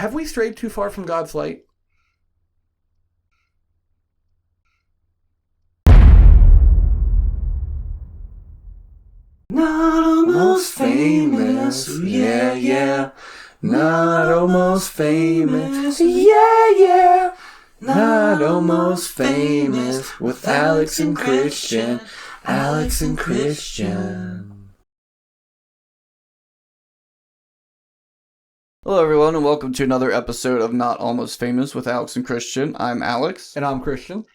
Have we strayed too far from God's light? Not almost famous, yeah, yeah. Not almost famous, yeah, yeah. Not almost famous with Alex and Christian. Alex and Christian. Hello everyone and welcome to another episode of Not Almost Famous with Alex and Christian. I'm Alex. And I'm Christian.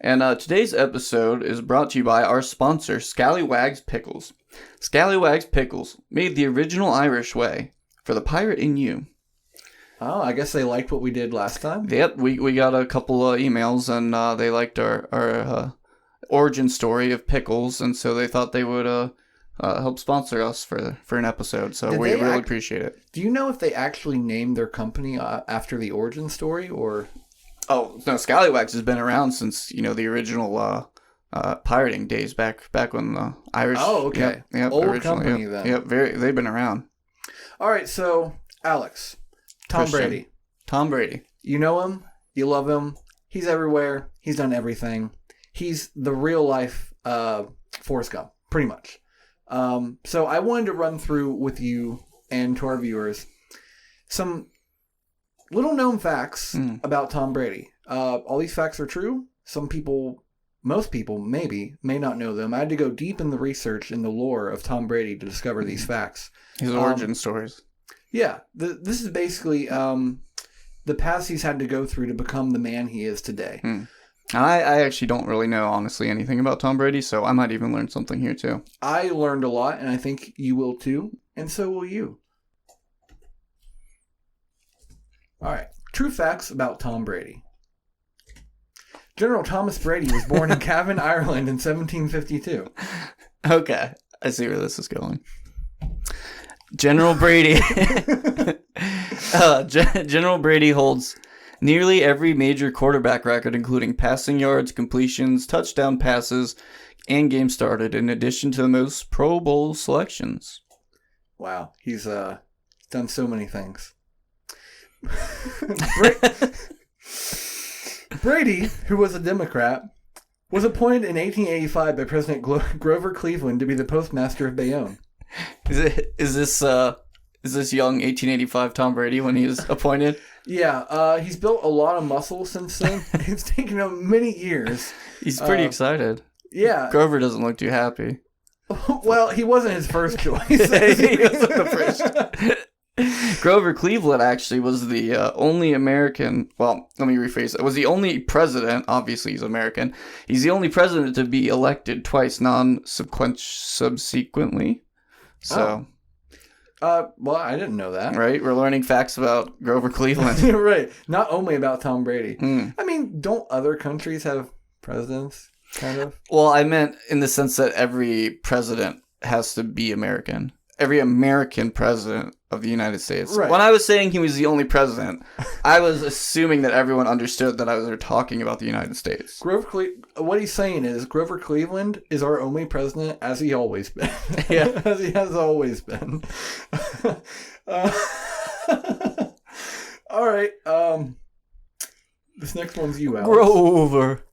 And today's episode is brought to you by our sponsor, Scallywags Pickles. Scallywags Pickles, made the original Irish way, for the pirate in you. Oh, I guess they liked what we did last time. Yep, we got a couple of emails and they liked our origin story of pickles, and so they thought they would help sponsor us for an episode, so we really appreciate it. Do you know if they actually named their company after the origin story, or... Oh, no, Scallywags has been around since, the original pirating days back when the Irish... Oh, okay. Yep, old originally, company, then. Yep, they've been around. All right, so, Alex, Tom Brady. Tom Brady. You know him. You love him. He's everywhere. He's done everything. He's the real-life Forrest Gump, pretty much. So I wanted to run through with you and to our viewers some little-known facts about Tom Brady. All these facts are true. Most people, maybe, may not know them. I had to go deep in the research in the lore of Tom Brady to discover these facts. His origin stories. Yeah. This is basically the paths he's had to go through to become the man he is today. I actually don't really know, honestly, anything about Tom Brady, so I might even learn something here, too. I learned a lot, and I think you will, too, and so will you. All right. True facts about Tom Brady. General Thomas Brady was born in Cavan, Ireland in 1752. Okay. I see where this is going. General Brady. General Brady holds nearly every major quarterback record, including passing yards, completions, touchdown passes, and games started, in addition to the most Pro Bowl selections. Wow. He's done so many things. Brady, who was a Democrat, was appointed in 1885 by President Grover Cleveland to be the postmaster of Bayonne. Is this young 1885 Tom Brady when he was appointed? Yeah, he's built a lot of muscle since then. It's taken him many years. He's pretty excited. Yeah. Grover doesn't look too happy. Well, he wasn't his first choice. He wasn't the first. Grover Cleveland actually was the only American, well, let me rephrase it, was the only president, obviously he's American, he's the only president to be elected twice subsequently. So... well, I didn't know that. Right? We're learning facts about Grover Cleveland. Right. Not only about Tom Brady. I mean, don't other countries have presidents, kind of? Well, I meant in the sense that every president has to be American. Every American president of the United States. Right. When I was saying he was the only president, I was assuming that everyone understood that I was talking about the United States. What he's saying is Grover Cleveland is our only president, as he always been. Yeah. As he has always been. All right. This next one's you, Alex. Grover.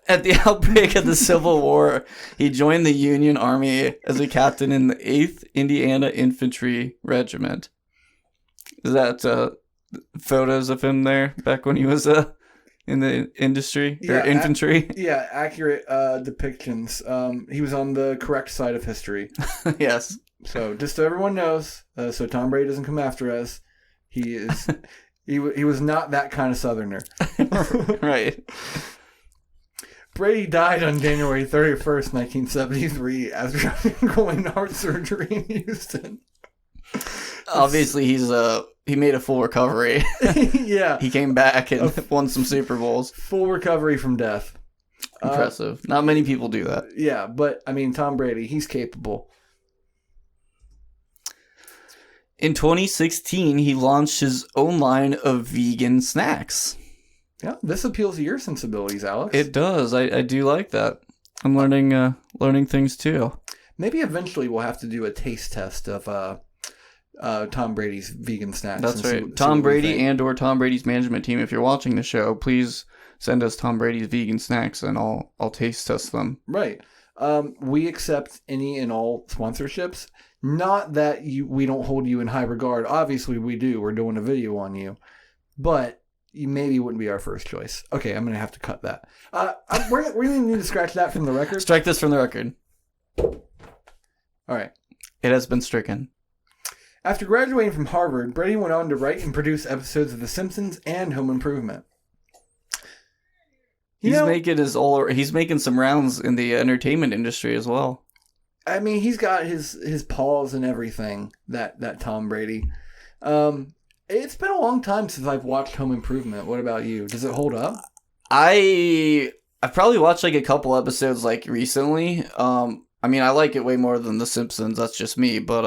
At the outbreak of the Civil War, he joined the Union Army as a captain in the 8th Indiana Infantry Regiment. Is that photos of him there back when he was in the industry or infantry? Accurate depictions. He was on the correct side of history. Yes. So just so everyone knows, so Tom Brady doesn't come after us, he was not that kind of Southerner. Right. Brady died on January 31st, 1973, after undergoing heart surgery in Houston. Obviously, he made a full recovery. Yeah. He came back and won some Super Bowls. Full recovery from death. Impressive. Not many people do that. Yeah, but, I mean, Tom Brady, he's capable. In 2016, he launched his own line of vegan snacks. Yeah, this appeals to your sensibilities, Alex. It does. I do like that. I'm learning things too. Maybe eventually we'll have to do a taste test of Tom Brady's vegan snacks. That's and right. see Tom what we Brady think. and or Tom Brady's management team, if you're watching the show, please send us Tom Brady's vegan snacks and I'll taste test them. Right. We accept any and all sponsorships. Not that we don't hold you in high regard. Obviously, we do. We're doing a video on you. But you maybe wouldn't be our first choice. Okay, I'm going to have to cut that. We're going to need to scratch that from the record. Strike this from the record. All right. It has been stricken. After graduating from Harvard, Brady went on to write and produce episodes of The Simpsons and Home Improvement. He's making some rounds in the entertainment industry as well. I mean, he's got his paws and everything, that Tom Brady. It's been a long time since I've watched Home Improvement. What about you? Does it hold up? I've probably watched like a couple episodes like recently. I mean, I like it way more than The Simpsons. That's just me. But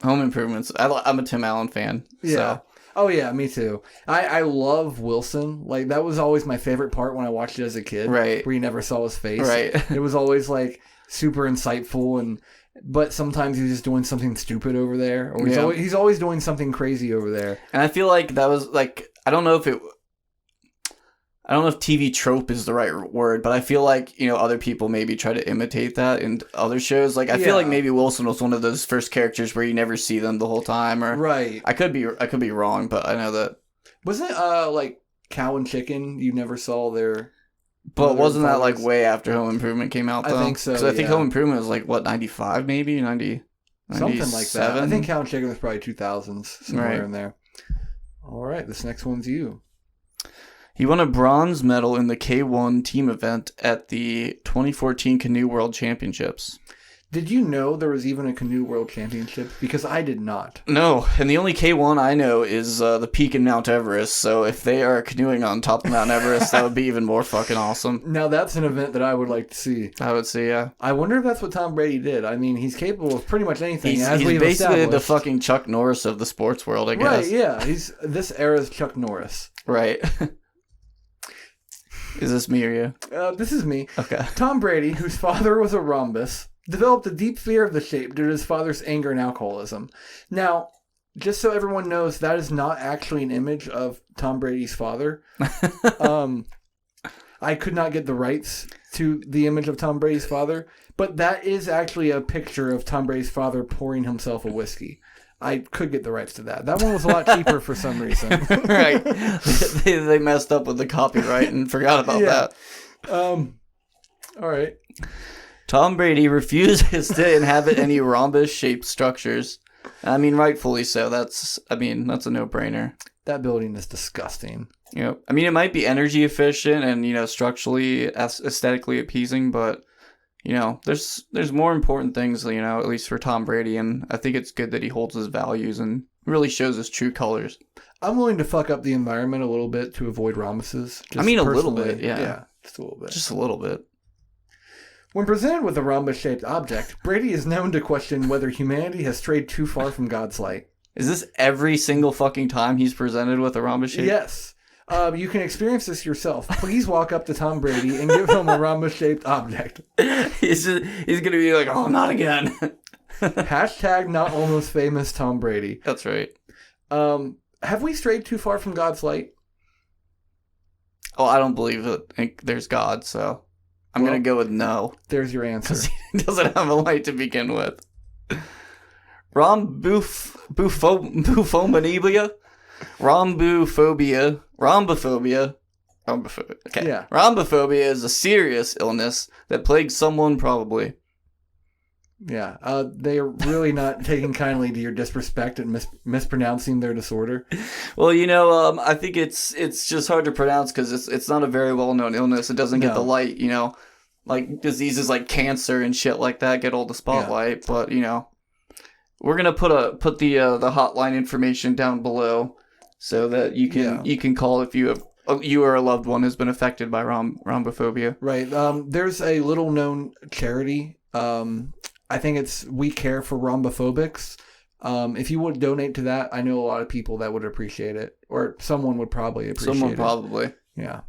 Home Improvements, I'm a Tim Allen fan. Yeah. So. Oh, yeah, me too. I love Wilson. Like, that was always my favorite part when I watched it as a kid. Right. Where you never saw his face. Right. It was always, like, super insightful, but sometimes he's just doing something stupid over there. Or he's always doing something crazy over there. And I feel like that was, like, I don't know if TV trope is the right word, but I feel like, other people maybe try to imitate that in other shows. Like, I feel like maybe Wilson was one of those first characters where you never see them the whole time. Or right. I could be wrong, but I know that. Wasn't it, like, Cow and Chicken? You never saw their... But wasn't that, like, way after Home Improvement came out, though? I think so, Because I think Home Improvement was, like, what, 95 maybe? 90? Something like that. I think Cow and Chicken was probably 2000s, somewhere in there. All right, this next one's you. He won a bronze medal in the K1 team event at the 2014 Canoe World Championships. Did you know there was even a Canoe World Championship? Because I did not. No, and the only K1 I know is the peak in Mount Everest, so if they are canoeing on top of Mount Everest, that would be even more fucking awesome. Now that's an event that I would like to see. I would see, yeah. I wonder if that's what Tom Brady did. I mean, he's capable of pretty much anything. He's basically the fucking Chuck Norris of the sports world, I guess. Right, yeah. He's this era's Chuck Norris. Right. Is this me or you? This is me. Okay. Tom Brady, whose father was a rhombus, developed a deep fear of the shape due to his father's anger and alcoholism. Now, just so everyone knows, that is not actually an image of Tom Brady's father. I could not get the rights to the image of Tom Brady's father, but that is actually a picture of Tom Brady's father pouring himself a whiskey. I could get the rights to that. That one was a lot cheaper for some reason. Right. They messed up with the copyright and forgot about that. All right. Tom Brady refuses to inhabit any rhombus-shaped structures. I mean, rightfully so. That's a no-brainer. That building is disgusting. Yep. I mean, it might be energy efficient and, structurally, aesthetically appeasing, but, there's more important things, at least for Tom Brady, and I think it's good that he holds his values and really shows his true colors. I'm willing to fuck up the environment a little bit to avoid rhombuses. A little bit, yeah. Yeah, just a little bit. Just a little bit. When presented with a rhombus-shaped object, Brady is known to question whether humanity has strayed too far from God's light. Is this every single fucking time he's presented with a rhombus shape? Yes. You can experience this yourself. Please walk up to Tom Brady and give him a rhombus-shaped object. He's going to be like, oh, not again. Hashtag not almost famous Tom Brady. That's right. Have we strayed too far from God's light? Oh, I don't believe that there's God, so I'm going to go with no. There's your answer. Because he doesn't have a light to begin with. Rhombophobia? Rhombophobia. Okay. Yeah. Rhombophobia is a serious illness that plagues someone probably. Yeah. They are really not taking kindly to your disrespect and mispronouncing their disorder. Well, I think it's just hard to pronounce because it's not a very well-known illness. It doesn't get the light, like diseases like cancer and shit like that get all the spotlight. Yeah. But, we're going to put the hotline information down below so that you can call if you or a loved one has been affected by rhombophobia. Right. There's a little known charity. I think it's We Care for Rhombophobics. If you would donate to that, I know a lot of people that would appreciate it, or someone would probably appreciate it. Someone probably. Yeah.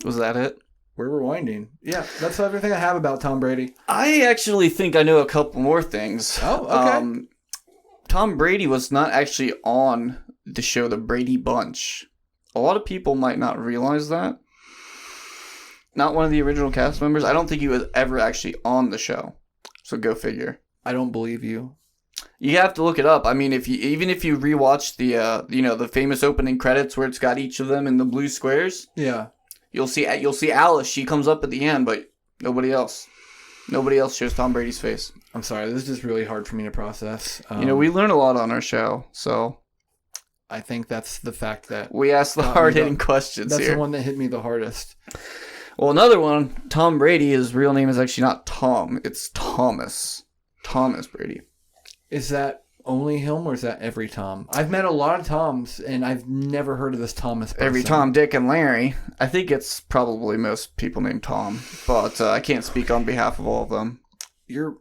Was that it? we're rewinding. Yeah, that's everything I have about Tom Brady. I actually think I know a couple more things. Oh, okay. Tom Brady was not actually on the show The Brady Bunch. A lot of people might not realize that. Not one of the original cast members. I don't think he was ever actually on the show. So go figure. I don't believe you. You have to look it up. I mean, even if you rewatch the famous opening credits where it's got each of them in the blue squares, Yeah. you'll see Alice. She comes up at the end, but nobody else. Nobody else shows Tom Brady's face. I'm sorry. This is just really hard for me to process. We learn a lot on our show, so I think that's the fact that we ask the hard-hitting questions that's here. the one that hit me the hardest. Well, another one, Tom Brady, his real name is actually not Tom. It's Thomas. Thomas Brady. Is that only him or is that every Tom? I've met a lot of Toms and I've never heard of this Thomas person. Every Tom, Dick, and Larry. I think it's probably most people named Tom, but I can't speak on behalf of all of them. You're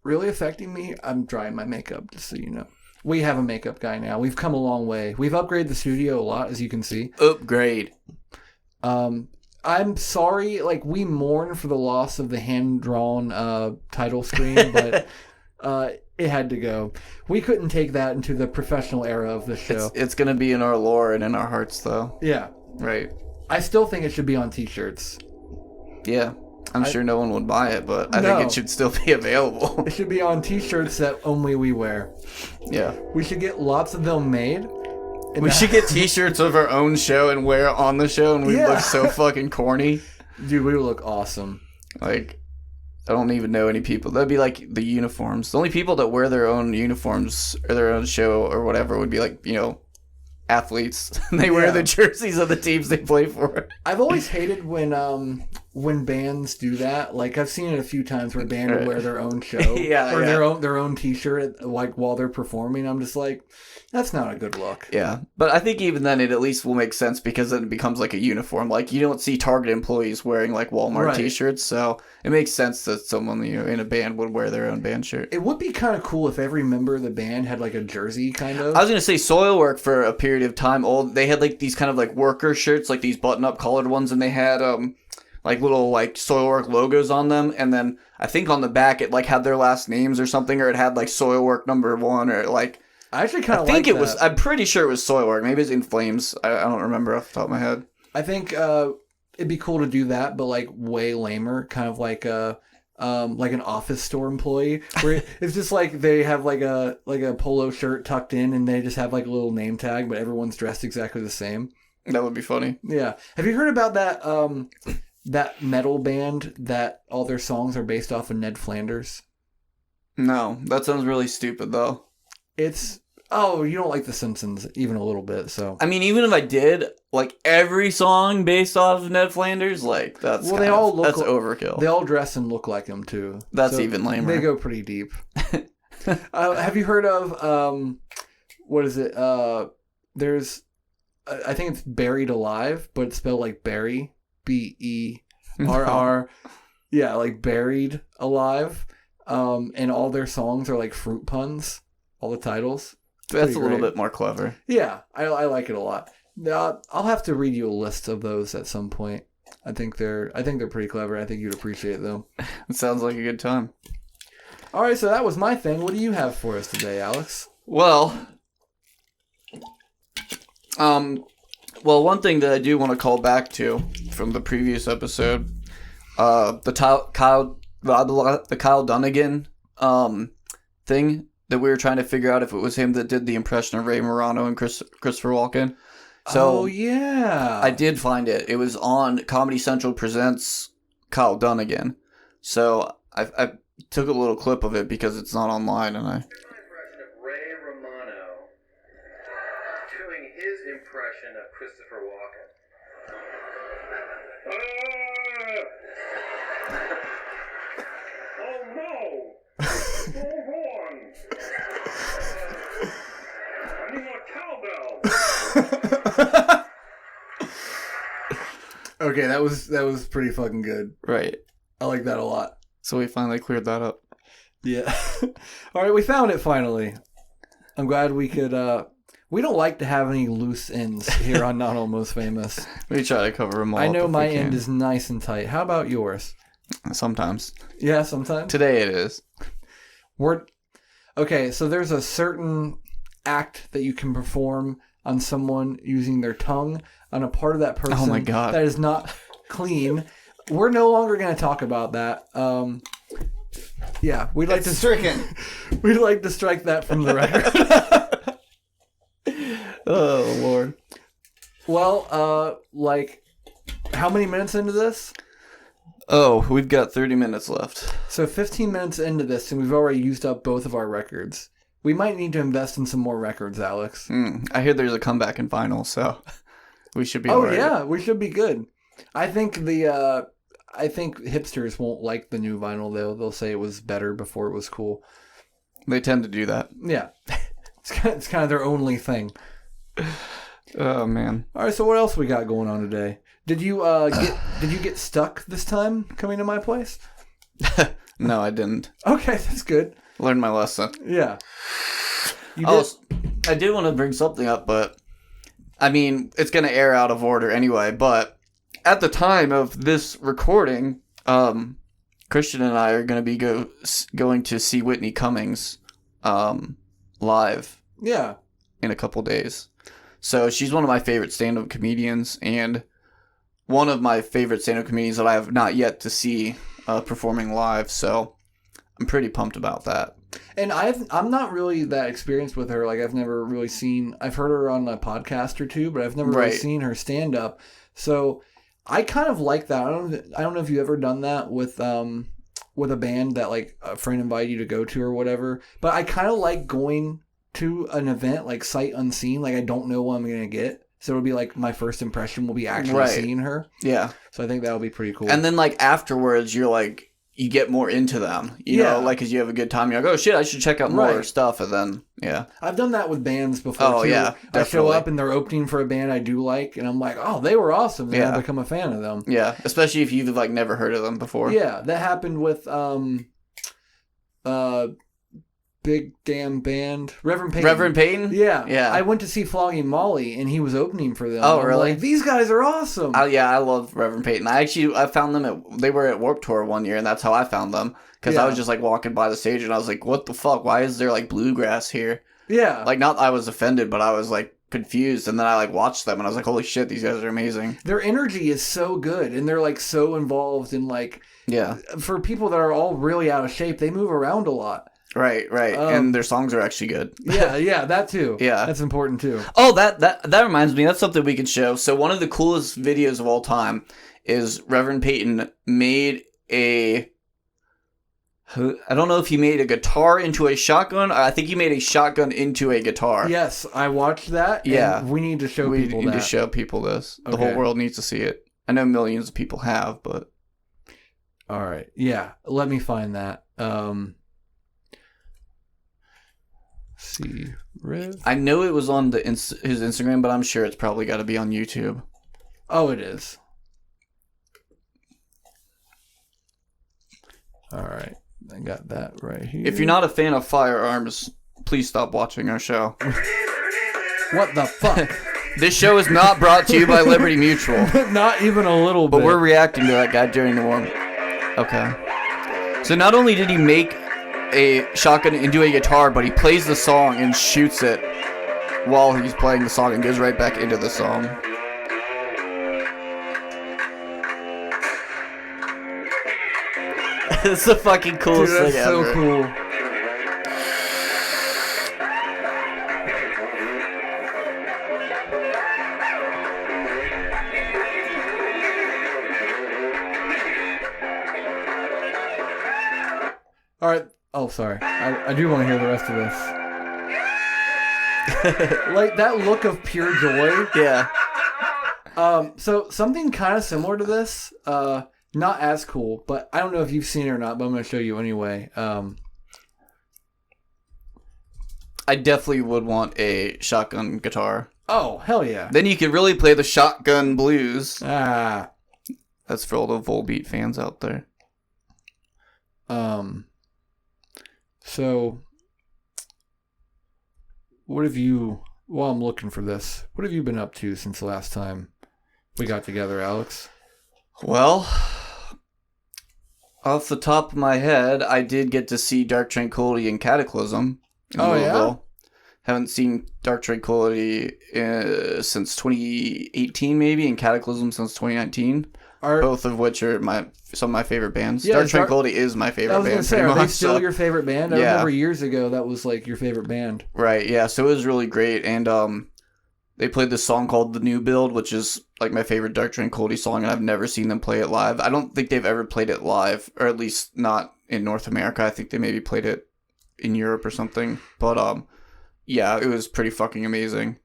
really affecting me. I'm drying my makeup, just so you know. We have a makeup guy now. We've come a long way. We've upgraded the studio a lot, as you can see. Upgrade. I'm sorry, we mourn for the loss of the hand-drawn title screen, but it had to go. We couldn't take that into the professional era of the show. It's going to be in our lore and in our hearts, though. Yeah. Right. I still think it should be on t-shirts. Yeah. I'm sure no one would buy it, but I think it should still be available. It should be on t-shirts that only we wear. Yeah. We should get lots of them made. We should get t-shirts of our own show and wear it on the show, and we look so fucking corny. Dude, we would look awesome. I don't even know any people. That'd be like the uniforms. The only people that wear their own uniforms or their own show or whatever would be athletes. They wear the jerseys of the teams they play for. I've always hated when bands do that. I've seen it a few times where bands will wear their own show their own t-shirt while they're performing. I'm just like, that's not a good look. Yeah, but I think even then it at least will make sense because then it becomes like a uniform. You don't see Target employees wearing Walmart t-shirts, so it makes sense that someone in a band would wear their own band shirt. It would be kind of cool if every member of the band had a jersey kind of. I was gonna say Soilwork for a period of time. They had these kind of worker shirts, these button-up collared ones, and they had little Soilwork logos on them, and then I think on the back it had their last names or something, or it had Soilwork #1 or I actually kind of think it was. I'm pretty sure it was Soilwork. Maybe it's In Flames. I don't remember off the top of my head. I think it'd be cool to do that, but way lamer, kind of like an office store employee, where it's just they have a polo shirt tucked in, and they just have a little name tag, but everyone's dressed exactly the same. That would be funny. Yeah. Have you heard about that that metal band that all their songs are based off of Ned Flanders? No, that sounds really stupid though. You don't like The Simpsons even a little bit, so. I mean, even if I did, every song based off of Ned Flanders, that's that's overkill. They all dress and look like him too. That's even lamer. They go pretty deep. Have you heard of what is it? There's, I think it's Buried Alive, but it's spelled like Barry, BERR. Yeah, Buried Alive. And all their songs are fruit puns. All the titles. That's a little bit more clever. Yeah, I like it a lot. I'll have to read you a list of those at some point. I think they're pretty clever. I think you'd appreciate them. It sounds like a good time. All right, so that was my thing. What do you have for us today, Alex? Well, one thing that I do want to call back to from the previous episode, the Kyle Dunnigan thing. That we were trying to figure out if it was him that did the impression of Ray Romano and Christopher Walken. So, yeah. I did find it. It was on Comedy Central Presents Kyle Dunnigan. So I took a little clip of it because it's not online, and I... Impression of Ray Romano doing his impression of Christopher Walken. Oh no! Go wrong! I need more cowbell! Okay, that was pretty fucking good. Right. I like that a lot. So we finally cleared that up. Yeah. All right, we found it finally. I'm glad we We don't like to have any loose ends here on Not Almost Famous. We try to cover them all. I know my end is nice and tight. How about yours? Sometimes. Yeah, sometimes. Today it is. Okay, so there's a certain act that you can perform on someone using their tongue on a part of that person. Oh my God. That is not clean. We're no longer going to talk about that. Yeah, we'd like to strike that from the record. Oh Lord. Well, how many minutes into this? Oh, we've got 30 minutes left. So 15 minutes into this, and we've already used up both of our records. We might need to invest in some more records, Alex. I hear there's a comeback in vinyl, so we should be. Oh alright. yeah, we should be good. I think hipsters won't like the new vinyl though. They'll say it was better before it was cool. They tend to do that. Yeah, it's kind of their only thing. Oh man. All right, so what else we got going on today? Did you get stuck this time coming to my place? No, I didn't. Okay, that's good. Learned my lesson. Yeah. You did? I did want to bring something up, but I mean, it's going to air out of order anyway. But at the time of this recording, Christian and I are going to be going to see Whitney Cummings live. Yeah. In a couple days. So she's one of my favorite stand-up comedians, and one of my favorite stand-up comedians that I have not yet to see performing live. So I'm pretty pumped about that. And I'm not really that experienced with her. Like, I've never really seen... I've heard her on a podcast or two, but I've never really seen her stand up. So I kind of like that. I don't know if you've ever done that with a band that like a friend invited you to go to or whatever. But I kind of like going to an event like sight unseen. Like, I don't know what I'm gonna get. So it'll be like my first impression will be actually seeing her. Yeah. So I think that'll be pretty cool. And then like afterwards, you're like, you get more into them, you know, like, because you have a good time. You're like, oh shit, I should check out more stuff. And then, yeah. I've done that with bands before, too. Yeah, definitely. I show up and they're opening for a band I do like, and I'm like, oh, they were awesome. Then I become a fan of them. Yeah, especially if you've, like, never heard of them before. Yeah, that happened with big damn band, Reverend Peyton. Reverend Peyton? Yeah. Yeah. I went to see Flogging Molly, and he was opening for them. Oh, really? Like, these guys are awesome. Yeah, I love Reverend Peyton. I found them they were at Warped Tour one year, and that's how I found them. Because I was just, like, walking by the stage, and I was like, what the fuck? Why is there, like, bluegrass here? Yeah. Like, not that I was offended, but I was, like, confused. And then I, like, watched them, and I was like, holy shit, these guys are amazing. Their energy is so good, and they're, like, so involved in, like... Yeah. For people that are all really out of shape, they move around a lot. Right. And their songs are actually good. Yeah, that too. Yeah. That's important too. Oh, that reminds me, that's something we can show. So one of the coolest videos of all time is Reverend Peyton made I don't know if he made a guitar into a shotgun. I think he made a shotgun into a guitar. Yes, I watched that. Yeah. And we need to show people that. We need to show people this. The whole world needs to see it. I know millions of people have, but... All right. Yeah, let me find that. See, Rev. I know it was on his Instagram, but I'm sure it's probably got to be on YouTube. Oh, it is. All right, I got that right here. If you're not a fan of firearms, please stop watching our show. What the fuck? This show is not brought to you by Liberty Mutual. Not even a little bit. But we're reacting to that guy during the warm. Okay. So not only did he make a shotgun into a guitar, but he plays the song and shoots it while he's playing the song and goes right back into the song. It's the fucking coolest thing ever. So cool. All right. Oh, sorry. I do want to hear the rest of this. Like, that look of pure joy. Yeah. So, something kind of similar to this, not as cool, but I don't know if you've seen it or not, but I'm going to show you anyway. I definitely would want a shotgun guitar. Oh, hell yeah. Then you could really play the shotgun blues. Ah. That's for all the Volbeat fans out there. So, what have you while I'm looking for this, what have you been up to since the last time we got together, Alex? Well, off the top of my head, I did get to see Dark Tranquillity and Kataklysm in Louisville. Haven't seen Dark Tranquillity since 2018, maybe, and Kataklysm since 2019. Both of which are some of my favorite bands. Yeah, Dark Tranquillity is my favorite band. I was going to say, are they still so, your favorite band? I remember years ago that was like your favorite band. Right, yeah, so it was really great. And they played this song called The New Build, which is like my favorite Dark Tranquillity song, and I've never seen them play it live. I don't think they've ever played it live, or at least not in North America. I think they maybe played it in Europe or something. But yeah, it was pretty fucking amazing.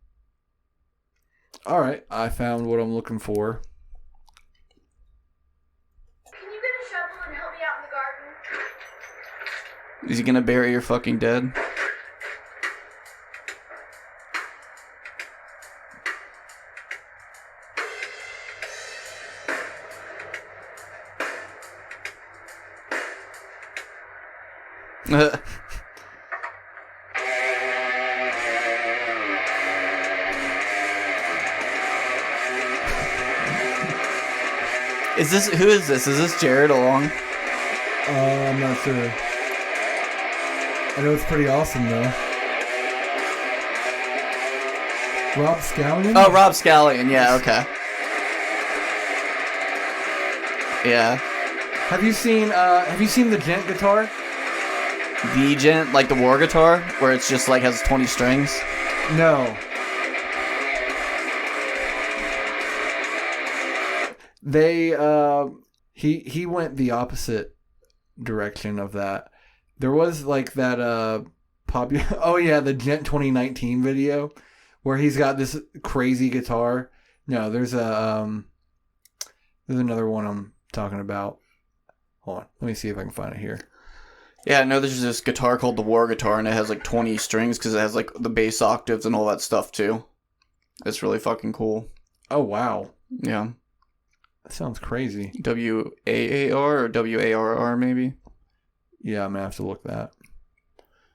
All right, I found what I'm looking for. And help me out in the garden? Is he gonna bury your fucking dead? Who is this? Is this Jared along? I'm not sure. I know it's pretty awesome though. Rob Scallon? Oh, Rob Scallon. Yeah, okay. Yeah. Have you seen the gent guitar? The gent, like the Warr guitar, where it's just like has 20 strings? No. They he went the opposite direction of that. There was like that the Gent 2019 video where he's got this crazy guitar. No, there's another one I'm talking about. Hold on, let me see if I can find it here. Yeah, no, there's this guitar called the Warr guitar, and it has like 20 strings because it has like the bass octaves and all that stuff too. It's really fucking cool. Oh wow. Yeah. That sounds crazy. W-A-A-R or W-A-R-R maybe? Yeah, I'm gonna have to look that.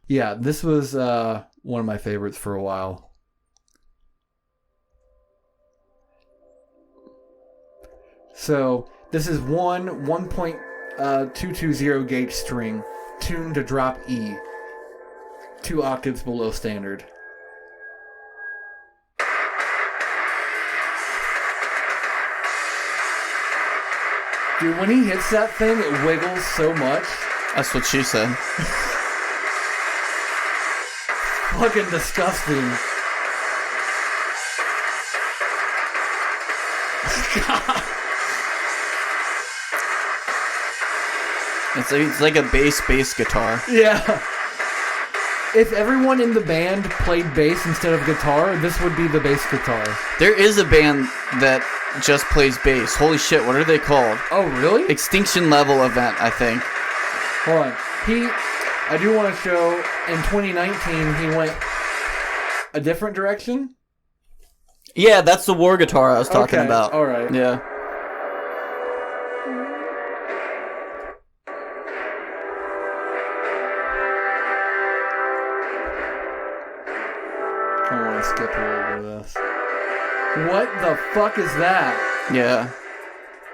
Yeah, this was one of my favorites for a while. So this is 1.220 gauge string tuned to drop E, 2 octaves below standard. Dude, when he hits that thing, it wiggles so much. That's what she said. Fucking disgusting. God. It's like a bass guitar. Yeah. If everyone in the band played bass instead of guitar, this would be the bass guitar. There is a band that just plays bass. Holy shit, what are they called? Oh, really? Extinction Level Event, I think. Hold on. I do want to show, in 2019, he went a different direction? Yeah, that's the Warr guitar I was talking about. Alright. Yeah. I want to skip a little bit of this. What the fuck is that? Yeah.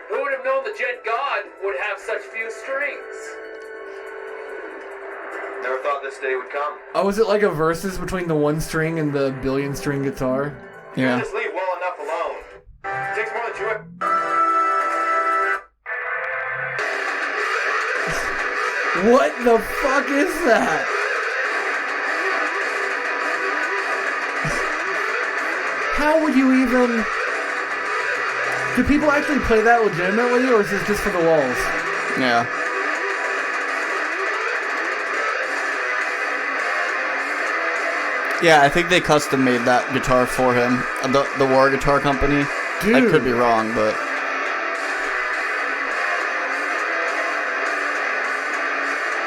Who would have known the Gent God would have such few strings? Never thought this day would come. Oh, is it like a versus between the 1 string and the billion string guitar? Yeah. Just leave well enough alone. It takes more than 2. What the fuck is that? How would you even... Do people actually play that legitimately, or is this just for the walls? Yeah. Yeah, I think they custom made that guitar for him. The Warr Guitar Company. Dude. I could be wrong, but...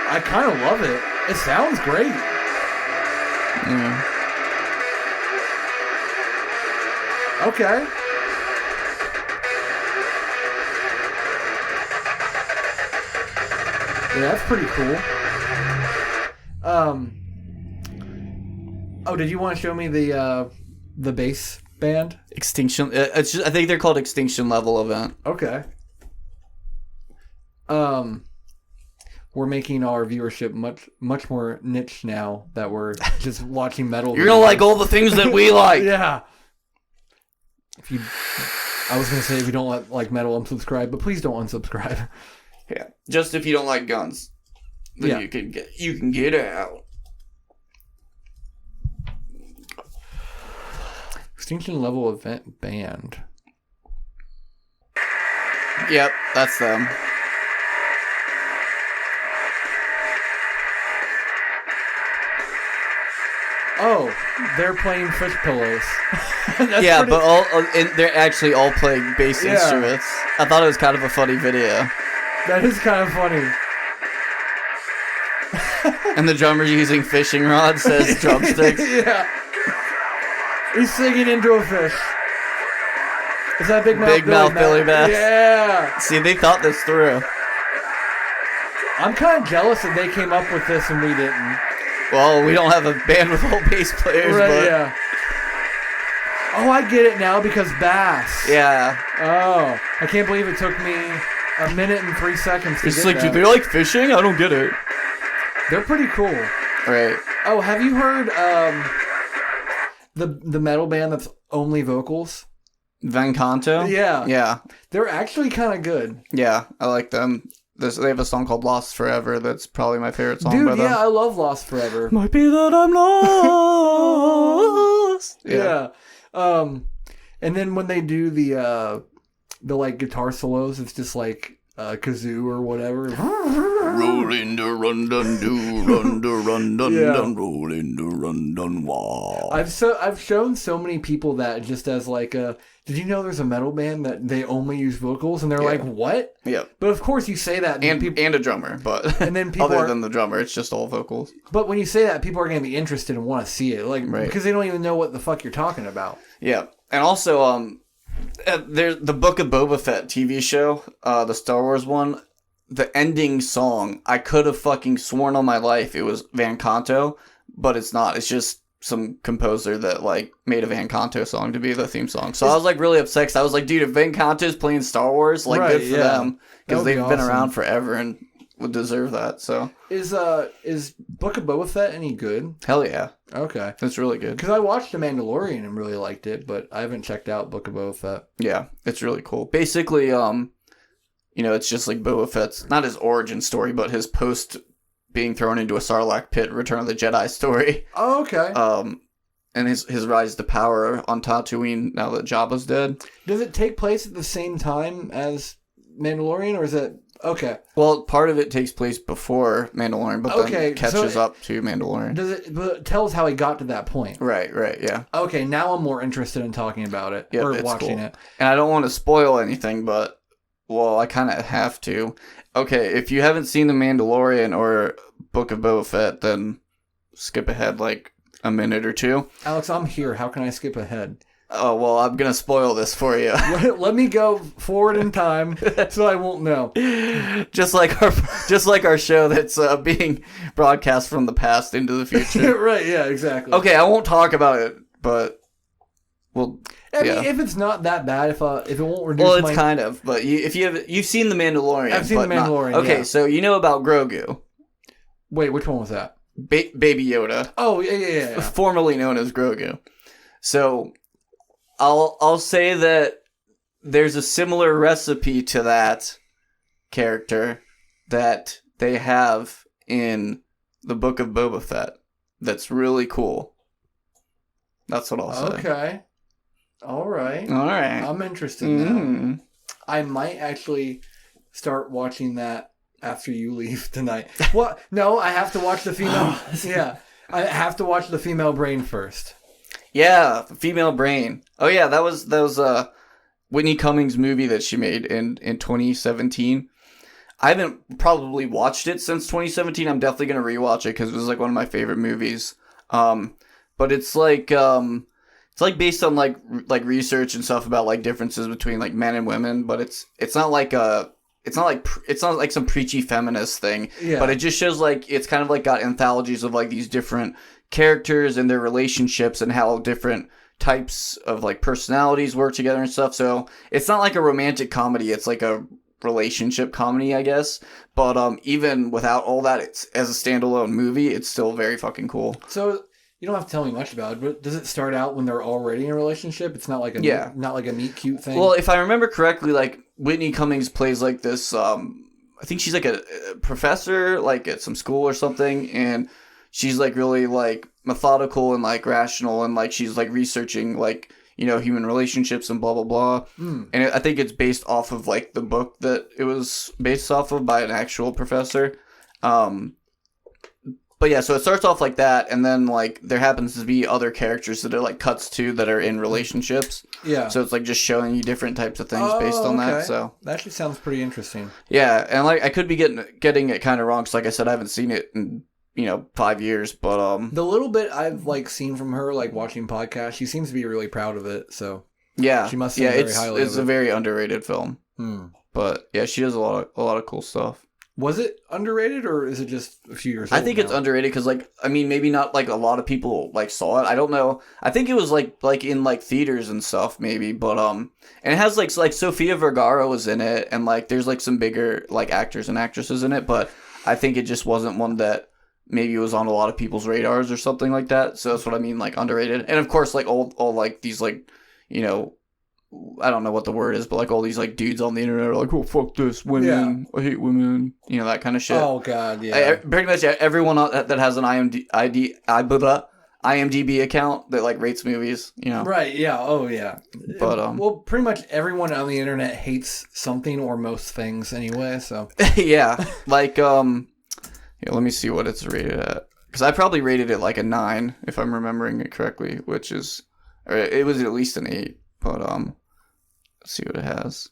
I kind of love it. It sounds great. Yeah. Okay. Yeah, that's pretty cool. Oh, did you want to show me the bass band? Extinction. I think they're called Extinction Level Event. Okay. We're making our viewership much more niche now that we're just watching metal. You're gonna like all the things that we like. Yeah. I was gonna say if you don't like metal, unsubscribe, but please don't unsubscribe. Yeah. Just if you don't like guns, then you can get out. Extinction Level Event band. Yep, that's them. Oh, they're playing fish pillows. Yeah, pretty... but they're actually all playing bass instruments. I thought it was kind of a funny video. That is kind of funny. And the drummer using fishing rods says drumsticks. Yeah. He's singing into a fish. Is that Big Mouth Billy Bass? Yeah. See, they thought this through. I'm kind of jealous that they came up with this and we didn't. Well, we don't have a band with all bass players, Right, but... yeah. Oh, I get it now because bass. Yeah. Oh, I can't believe it took me a minute and 3 seconds to It's get like, that. do they like fishing? I don't get it. They're pretty cool. Right. Oh, have you heard the metal band that's only vocals? Van Canto? Yeah. Yeah. They're actually kind of good. Yeah, I like them. They have a song called Lost Forever that's probably my favorite song Dude, by them. yeah, I love Lost Forever. Might be that I'm lost. Yeah. And then when they do the like guitar solos, it's just like kazoo or whatever. Rolling the run dun do run the run dun dun rolling the run dun wah. I've shown so many people that just as like a. Did you know there's a metal band that they only use vocals? And they're like, what? Yeah. But of course you say that. And a drummer, but and then people other than the drummer, it's just all vocals. But when you say that, people are going to be interested and want to see it. Like, Right. because they don't even know what the fuck you're talking about. Yeah. And also, there's the Book of Boba Fett TV show, the Star Wars one. The ending song, I could have fucking sworn on my life it was Van Canto, but it's not. It's just some composer that like made a Van Canto song to be the theme song. So I was like really upset because I was like, dude, if Van Canto's playing Star Wars, like good for them because they've been around forever and would deserve that. So is Book of Boba Fett any good? hell yeah, Okay, it's really good. because I watched The Mandalorian and really liked it, but I haven't checked out Book of Boba Fett. Yeah, it's really cool. Basically, it's just like Boba Fett's not his origin story, but his post being thrown into a Sarlacc pit, Return of the Jedi story. Oh, okay. And his rise to power on Tatooine now that Jabba's dead. Does it take place at the same time as Mandalorian, or is it okay? Well, part of it takes place before Mandalorian, but then catches up to Mandalorian. Does it? But tell us how he got to that point. Right, yeah. Okay, now I'm more interested in talking about it or it's watching cool. it. And I don't want to spoil anything, but well, I kind of have to. Okay, if you haven't seen The Mandalorian or Book of Boba Fett, then skip ahead like a minute or two. Alex, I'm here. How can I skip ahead? Oh, well, I'm going to spoil this for you. Let me go forward in time so I won't know. Just like our show that's being broadcast from the past into the future. Right, yeah, exactly. Okay, I won't talk about it, but well, I mean, if it's not that bad, if it won't reduce well, it's kind of, but you've seen The Mandalorian. I've seen The Mandalorian, Okay, yeah. so you know about Grogu. Wait, which one was that? Baby Yoda. Oh, yeah. Formerly known as Grogu. So I'll say that there's a similar recipe to that character that they have in the Book of Boba Fett that's really cool. That's what I'll say. Okay. All right. I'm interested now. I might actually start watching that after you leave tonight. Well, no, I have to watch the female. Yeah. I have to watch the female brain first. Yeah, Female Brain. Oh yeah, that was Whitney Cummings movie that she made in 2017. I haven't probably watched it since 2017. I'm definitely gonna rewatch it because it was like one of my favorite movies. But it's like based on like research and stuff about like differences between like men and women. But it's not like some preachy feminist thing. Yeah. But it just shows like it's kind of like got anthologies of like these different characters and their relationships and how different types of like personalities work together and stuff. So it's not like a romantic comedy. It's like a relationship comedy, I guess. But even without all that, it's as a standalone movie, it's still very fucking cool. So you don't have to tell me much about it, but does it start out when they're already in a relationship? It's not like not like a meet cute thing. Well, if I remember correctly, like Whitney Cummings plays like this. I think she's like a professor, like at some school or something, and she's like really like methodical and like rational, and like she's like researching like human relationships and blah blah blah. And I think it's based off of like the book that it was based off of by an actual professor. But yeah, so it starts off like that, and then like there happens to be other characters that are like cuts to that are in relationships. Yeah. So it's like just showing you different types of things based on that. So that actually sounds pretty interesting. Yeah, and like I could be getting it kind of wrong, because like I said, I haven't seen it in 5 years. But the little bit I've like seen from her, like watching podcasts, she seems to be really proud of it. So yeah, she must think very highly of it. It's a very underrated film. But yeah, she does a lot of cool stuff. Was it underrated, or is it just a few years old I think now? It's underrated because, like, I mean, maybe not, like, a lot of people, like, saw it. I don't know. I think it was, like in, like, theaters and stuff, maybe. But, and it has, like Sofia Vergara was in it. And, like, there's, like, some bigger, like, actors and actresses in it. But I think it just wasn't one that maybe was on a lot of people's radars or something like that. So that's what I mean, like, underrated. And, of course, like, all like, these, like, I don't know what the word is, but like all these like dudes on the internet are like, oh fuck this, women, I hate women, that kind of shit. Oh god, yeah. Pretty much everyone that has an IMDb account that like rates movies, Right? Yeah. Oh yeah. But well, pretty much everyone on the internet hates something or most things anyway. So yeah, like let me see what it's rated at, because I probably rated it like a 9 if I'm remembering it correctly, which is, or it was at least an 8, but let's see what it has.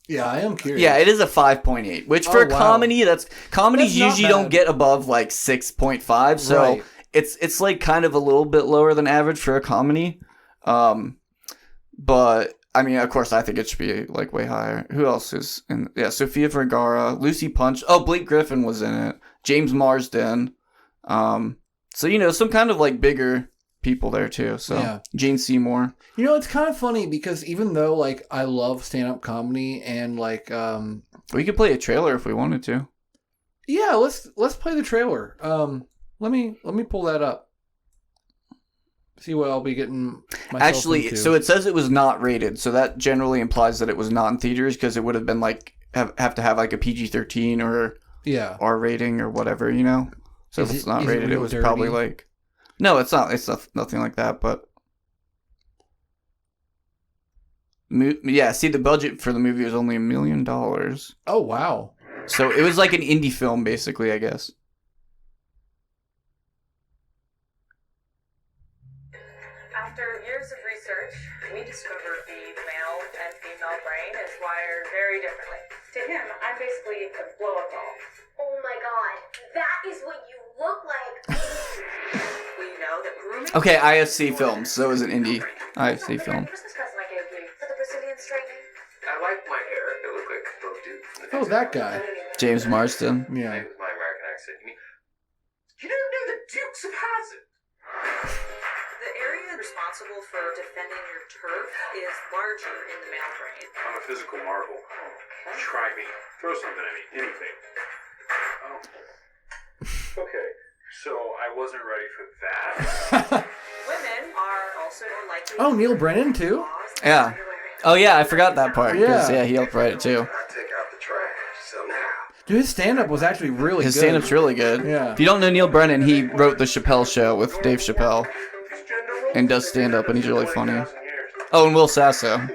Yeah, I am curious. Yeah, it is a 5.8, which for comedy, comedies usually don't get above like 6.5, so right. It's like kind of a little bit lower than average for a comedy. But I mean, of course, I think it should be like way higher. Who else is in? Yeah, Sofia Vergara, Lucy Punch. Oh, Blake Griffin was in it. James Marsden. So some kind of like bigger people there too. So yeah. Jane Seymour. It's kind of funny because even though like I love stand-up comedy and like we could play a trailer if we wanted to. Yeah, let's play the trailer. Let me pull that up. See what I'll be getting myself into. So it says it was not rated, so that generally implies that it was not in theaters, because it would have been like have to have like a PG-13 or R rating or whatever, So if it's not rated, it was dirty? Probably like no, it's not. It's nothing like that, but yeah. See, the budget for the movie was only $1 million. Oh wow! So it was like an indie film, basically, I guess. After years of research, we discovered the male and female brain is wired very differently. To him, I'm basically a blow-up doll. Oh my god, that is what you look like. We know that grooming... Okay, IFC Films. So it was an indie IFC film. Christmas present I gave you For the Brazilian straightening. I like my hair. It looked like those dudes from the Oh, that guy. James Marsden. Yeah. With my American accent. You never knew the Dukes of Hazzard. The area responsible for defending your turf is larger in the male brain. I'm a physical marvel. Try me. Throw something at me. Anything. Oh. Okay, so I wasn't ready for that. Women are also more likely... Oh, Neil Brennan too? Yeah. Oh yeah, I forgot that part. Yeah, he helped write it too. I take out the trash. So now... Dude, his stand-up was actually really good. His stand-up's really good. Yeah. If you don't know Neil Brennan, he wrote The Chappelle Show with Dave Chappelle. And does stand-up, and he's really funny. Oh, and Will Sasso.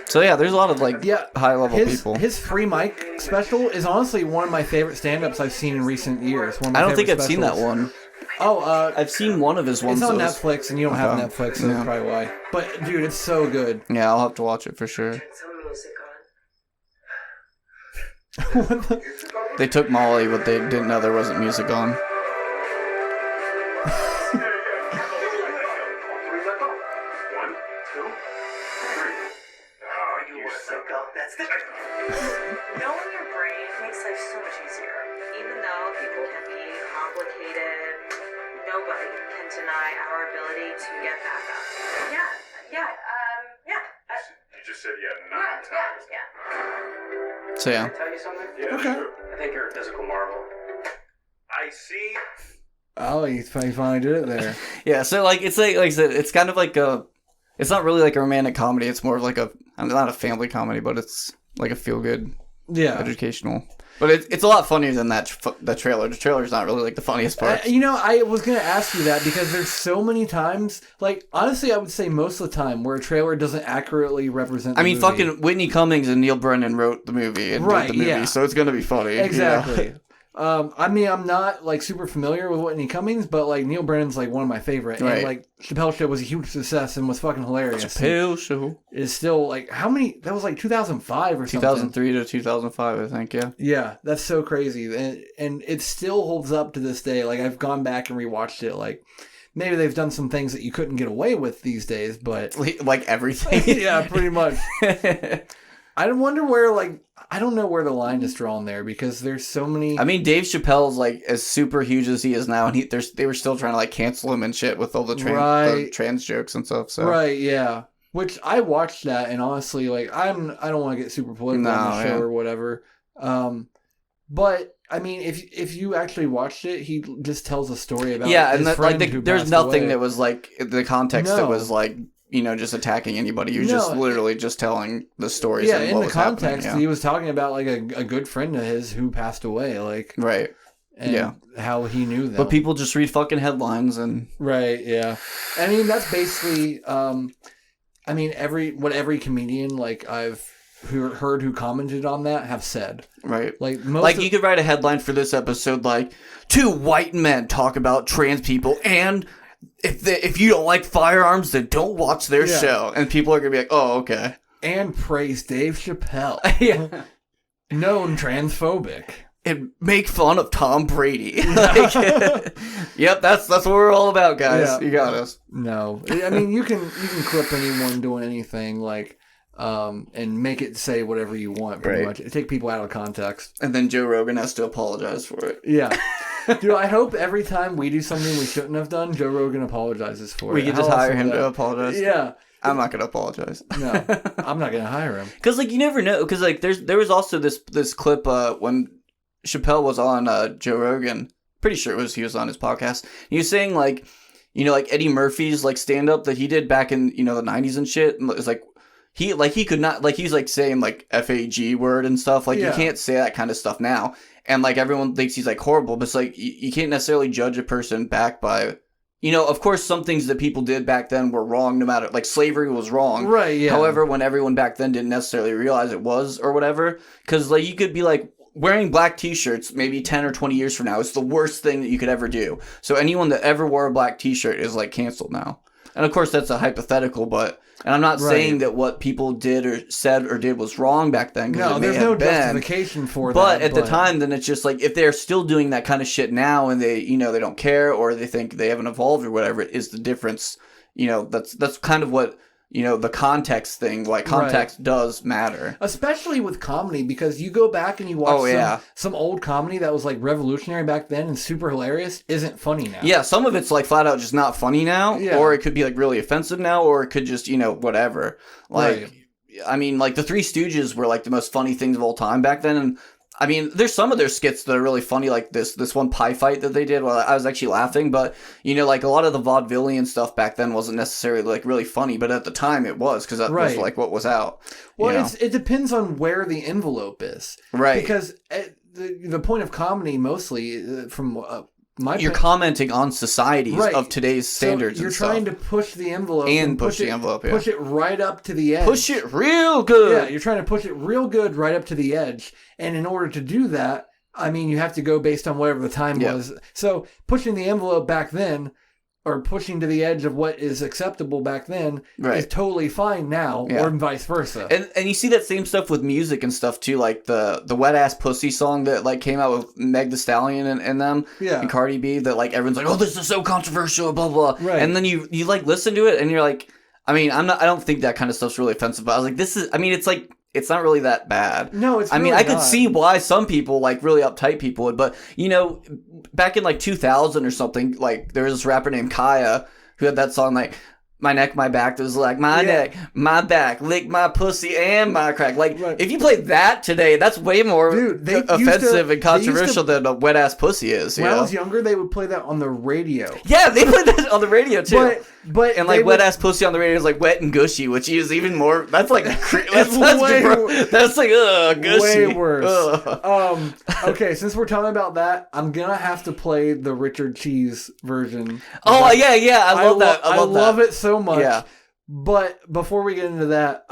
So yeah, there's a lot of like high-level people. His free mic special is honestly one of my favorite stand-ups I've seen in recent years. I don't think I've seen that one. Oh, I've seen one of his ones. It's on Netflix, and you don't have Netflix, so that's probably why. But dude, it's so good. Yeah, I'll have to watch it for sure. They took Molly, but they didn't know there wasn't music on. Knowing your brain makes life so much easier, even though people can be nobody can deny our ability to get back up. Yeah. You just said yeah 9 Yeah. times. So yeah. Can I tell you something? Yeah, Okay. sure. I think you're a physical marvel. I see. Oh, you finally did it there. Yeah, so like it's like I said, it's kind of like it's not really like a romantic comedy. It's more of like not a family comedy, but it's like a feel good, Yeah. educational. But it's a lot funnier than that trailer. The trailer's not really like the funniest part. I was going to ask you that because there's so many times, like, honestly, I would say most of the time where a trailer doesn't accurately represent the movie. Fucking Whitney Cummings and Neil Brennan wrote the movie and Right, did the movie, yeah. so it's gonna be funny. Exactly. Yeah. I'm not, like, super familiar with Whitney Cummings, but, like, Neil Brennan's, like, one of my favorite. Right. And, like, Chappelle Show was a huge success and was fucking hilarious. Chappelle Show. Is still, like, how many? That was, like, 2005 or something. 2003 to 2005, I think, yeah. Yeah, that's so crazy. And it still holds up to this day. Like, I've gone back and rewatched it. Like, maybe they've done some things that you couldn't get away with these days, but... Like everything. yeah, pretty much. I wonder where, like... I don't know where the line is drawn there because there's so many... I mean, Dave Chappelle's, like, as super huge as he is now, and they were still trying to, like, cancel him and shit with all the trans jokes and stuff, so... Right, yeah. Which, I watched that, and honestly, like, I don't want to get super political on the show or whatever. But, I mean, if you actually watched it, he just tells a story about his friend who there's passed nothing away. that was, like, the context that was, like... just attacking anybody. He was just literally just telling the stories. Yeah, and in what the was context, happening, he was talking about like a good friend of his who passed away, like right, and how he knew them. But people just read fucking headlines and right, yeah. I mean, that's basically, every comedian like I've heard who commented on that have said. Right, like you could write a headline for this episode like 2 white men talk about trans people and. If you don't like firearms, then don't watch their show. And people are going to be like, oh, okay. And praise Dave Chappelle. Yeah. Known transphobic. And make fun of Tom Brady. Yep, that's what we're all about, guys. Yeah. You got us. No. I mean, you can clip anyone doing anything, like, and make it say whatever you want, pretty much. Take people out of context. And then Joe Rogan has to apologize for it. Yeah. Dude, I hope every time we do something we shouldn't have done, Joe Rogan apologizes for it. We could just hire him to apologize. Yeah. I'm not going to apologize. No, I'm not going to hire him. Because, like, you never know. Because, like, there was also this clip when Chappelle was on Joe Rogan. Pretty sure he was on his podcast. He was saying, like, like Eddie Murphy's, like, stand-up that he did back in, the 90s and shit. And it's like, he could not, like, he's, like, saying, like, F-A-G word and stuff. Like, you can't say that kind of stuff now. And, like, everyone thinks he's, like, horrible. But it's, like, you can't necessarily judge a person back by... of course, some things that people did back then were wrong no matter... Like, slavery was wrong. Right, yeah. However, when everyone back then didn't necessarily realize it was or whatever... Because, like, you could be, like... Wearing black t-shirts maybe 10 or 20 years from now is the worst thing that you could ever do. So anyone that ever wore a black t-shirt is, like, canceled now. And, of course, that's a hypothetical, but... And I'm not saying that what people did or said or did was wrong back then. No, there's no justification for that. But at the time, then it's just like, if they're still doing that kind of shit now and they, they don't care or they think they haven't evolved or whatever, it is the difference. That's kind of what, the context thing, like context does matter. Especially with comedy, because you go back and you watch some old comedy that was like revolutionary back then and super hilarious, isn't funny now. Yeah, some of it's like flat out just not funny now, or it could be like really offensive now, or it could just, whatever. Like, I mean, like the Three Stooges were like the most funny things of all time back then, and I mean, there's some of their skits that are really funny, like this one pie fight that they did. Well, I was actually laughing, but like a lot of the vaudevillian stuff back then wasn't necessarily like really funny, but at the time it was because that was like what was out. Well, it depends on where the envelope is, right? Because the point of comedy mostly from you're commenting on societies of today's standards. So you're trying to push the envelope and push the envelope, push it right up to the edge. Push it real good. Yeah, you're trying to push it real good right up to the edge. And in order to do that, I mean, you have to go based on whatever the time was. So pushing the envelope back then, or pushing to the edge of what is acceptable back then, is totally fine now, or vice versa. And you see that same stuff with music and stuff too, like the Wet Ass Pussy song that like came out with Meg Thee Stallion and them, and Cardi B, that like everyone's like, oh, this is so controversial, blah blah. Right. And then you like listen to it and you're like, I mean, I don't think that kind of stuff's really offensive, but I was like, it's like it's not really that bad. No, it's I mean, really I could not. see why some people, like really uptight people would, but you know, back in like 2000 or something, like there was this rapper named Kaya who had that song like my neck, my back. That was like my neck, my back, lick my pussy and my crack. Like if you play that today, that's way more offensive and controversial than a wet ass pussy is. When I was younger, they would play that on the radio. Yeah, they played that on the radio too. But and like wet ass pussy on the radio is like wet and gushy, which is even more. That's like that's like gushy. Way worse. Okay, since we're talking about that, I'm gonna have to play the Richard Cheese version. Oh yeah, I love that. I love it so much. Yeah. But before we get into that,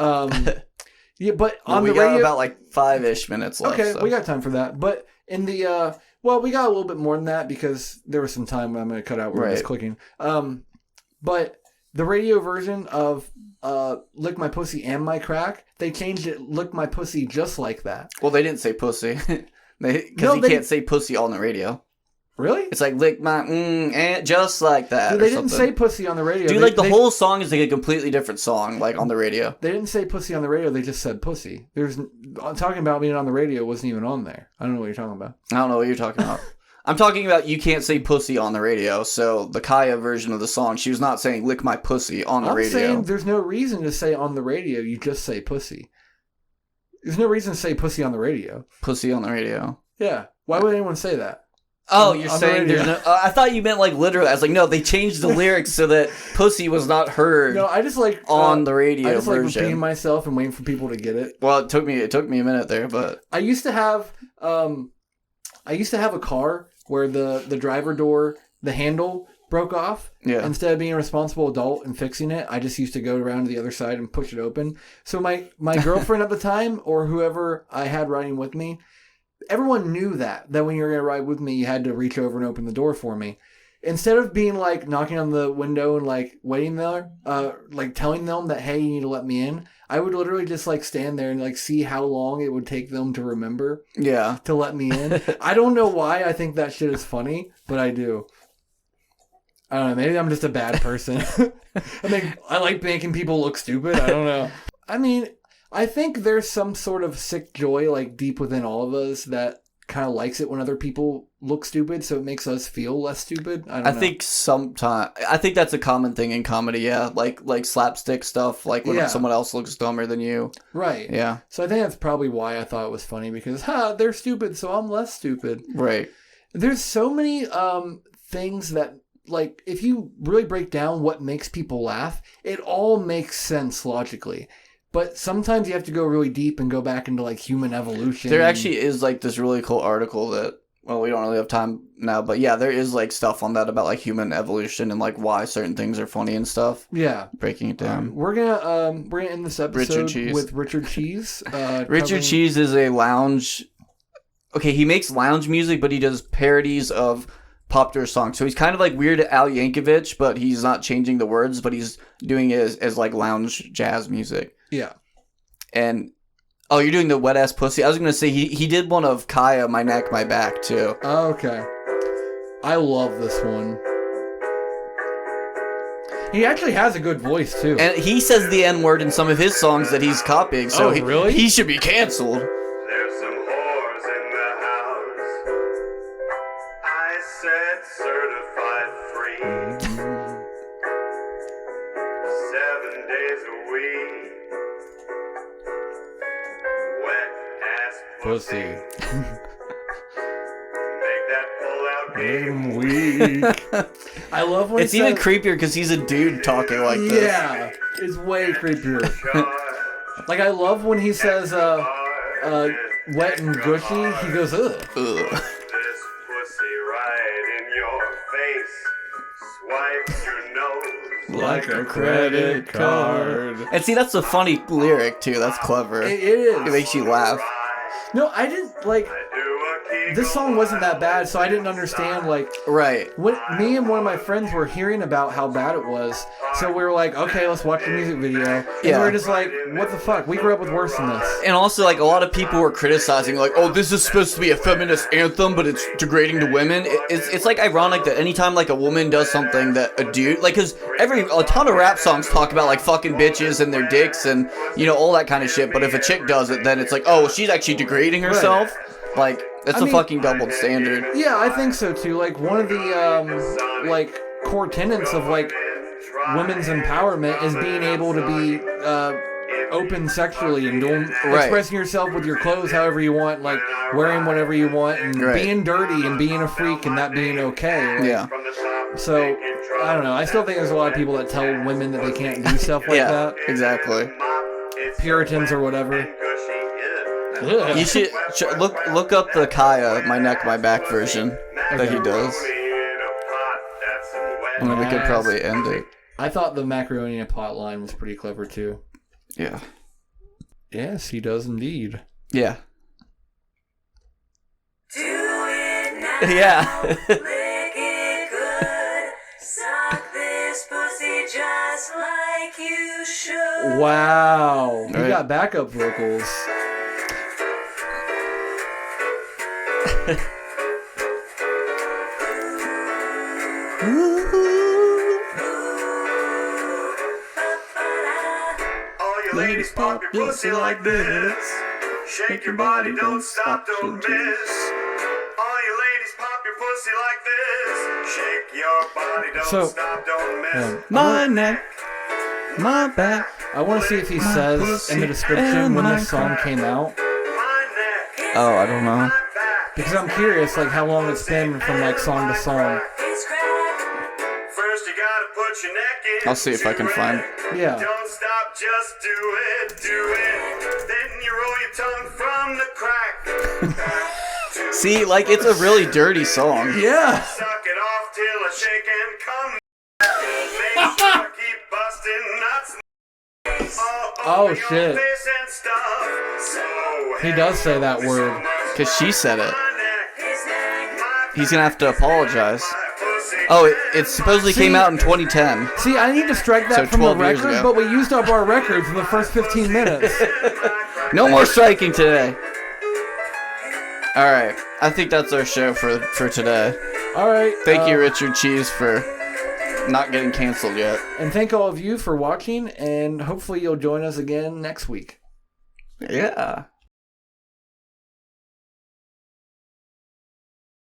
yeah, but on we the got radio, about like 5-ish minutes left. Okay, so. we got time for that. But in the well, we got a little bit more than that because there was some time I'm going to cut out where I was clicking. But the radio version of "Lick My Pussy and My Crack," they changed it "Lick My Pussy" just like that. Well, they didn't say pussy because you can't say pussy on the radio. Really? It's like lick my and just like that. Dude, they didn't say pussy on the radio. Dude, the whole song is like a completely different song, like on the radio. They didn't say pussy on the radio. They just said pussy. Talking about being on the radio wasn't even on there. I don't know what you're talking about. I don't know what you're talking about. I'm talking about you can't say pussy on the radio. So the Kaya version of the song, she was not saying lick my pussy on the radio. I'm saying there's no reason to say on the radio. You just say pussy. There's no reason to say pussy on the radio. Pussy on the radio. Yeah. Why would anyone say that? Oh, you're saying there's no... I thought you meant like literally. I was like, no, they changed the lyrics so that pussy was not heard. No, I just like on the radio I just version. like repeating myself and waiting for people to get it. Well, it took me a minute there, but I used to have a car where the driver door, the handle broke off. Yeah. Instead of being a responsible adult and fixing it, I just used to go around to the other side and push it open. So my girlfriend at the time, or whoever I had riding with me, everyone knew that when you were going to ride with me, you had to reach over and open the door for me. Instead of being like knocking on the window and like waiting there, like telling them that, hey, you need to let me in, I would literally just like stand there and like see how long it would take them to remember to let me in. I don't know why I think that shit is funny, but I do. I don't know. Maybe I'm just a bad person. I like making people look stupid. I don't know. I mean, I think there's some sort of sick joy like deep within all of us that kind of likes it when other people look stupid, so it makes us feel less stupid. I think sometimes I think that's a common thing in comedy, yeah. Like slapstick stuff, like when someone else looks dumber than you. Right. Yeah. So I think that's probably why I thought it was funny, because they're stupid, so I'm less stupid. Right. There's so many things that, like, if you really break down what makes people laugh, it all makes sense logically. But sometimes you have to go really deep and go back into like human evolution. There actually is like this really cool article that, well, we don't really have time now, but yeah, there is like stuff on that about like human evolution and like why certain things are funny and stuff. Yeah, breaking it down. We're gonna end this episode with Richard Cheese. Richard Cheese is a lounge. Okay, he makes lounge music, but he does parodies of popular songs. So he's kind of like Weird Al Yankovic, but he's not changing the words, but he's doing it as like lounge jazz music. Yeah. And oh, you're doing the wet ass pussy. I was gonna say he did one of Kaya, My Neck, My Back too. Oh, okay. I love this one. He actually has a good voice too. And he says the N-word in some of his songs that he's copying, so really? He should be canceled. There's some whores in the house. I said certified free. 7 days a week. Wet ass pussy. Make that pull out game weak. I love when it's even creepier because he's a dude talking like this. Yeah, it's way creepier. Like, I love when he says wet and gushy. He goes, ugh. This pussy right in your face. Swipe your nose like a credit card. And see, that's a funny lyric too. That's clever. It is. It makes you laugh. No, I didn't like. this song wasn't that bad, so I didn't understand, like, Right. when me and one of my friends were hearing about how bad it was, so we were like, okay, let's watch the music video. And we were just like, what the fuck? We grew up with worse than this. And also, like, a lot of people were criticizing, like, oh, this is supposed to be a feminist anthem, but it's degrading to women. It's like, ironic that anytime, like, a woman does something that a dude, like, because a ton of rap songs talk about, like, fucking bitches and their dicks and, you know, all that kind of shit, but if a chick does it, then it's like, oh, she's actually degrading herself. Right. Like, that's a fucking double standard. Yeah, I think so, too. Like, one of the, like, core tenets of, like, women's empowerment is being able to be open sexually and expressing yourself with your clothes however you want, like wearing whatever you want and being dirty and being a freak and that being okay. Like, yeah. So, I don't know. I still think there's a lot of people that tell women that they can't do stuff like that. Exactly. Puritans or whatever. Yeah. You should look up the Kaya, My Neck, My Back version that he does. And then we could probably end it. I thought the macaroni in a pot line was pretty clever too. Yeah. Yes, he does indeed. Yeah. Do it now. Yeah. Lick it good. Suck this pussy just like you should. Wow. You Right. got backup vocals. Ladies, pop your pussy like this. Shake your body, don't stop, don't miss. All you ladies, pop your pussy like this. Shake your body, don't stop, don't miss. My neck, my back. I want to see if he says in the description when this song came out. My neck, Oh, I don't know. my back. Because I'm curious, like, how long it's been from, like, song to song. It's crack. First you gotta put your neck in. I'll see if I can find it. Yeah. Don't stop, just do it, do it. Then you roll your tongue from the crack. See, like, it's a really dirty song. Yeah. Suck it off till I shake and come. Make sure keep busting nuts. Oh, your shit. face and stuff. So He does say that word. Because she said it. my neck, He's gonna have to apologize. Oh, it supposedly came out in 2010. See, I need to strike that So from the 12 years record, ago. but we used up our records in the first 15 minutes. No more striking today. Alright, I think that's our show for today. All right. Thank you, Richard Cheese, for not getting canceled yet. And thank all of you for watching, and hopefully you'll join us again next week. Yeah.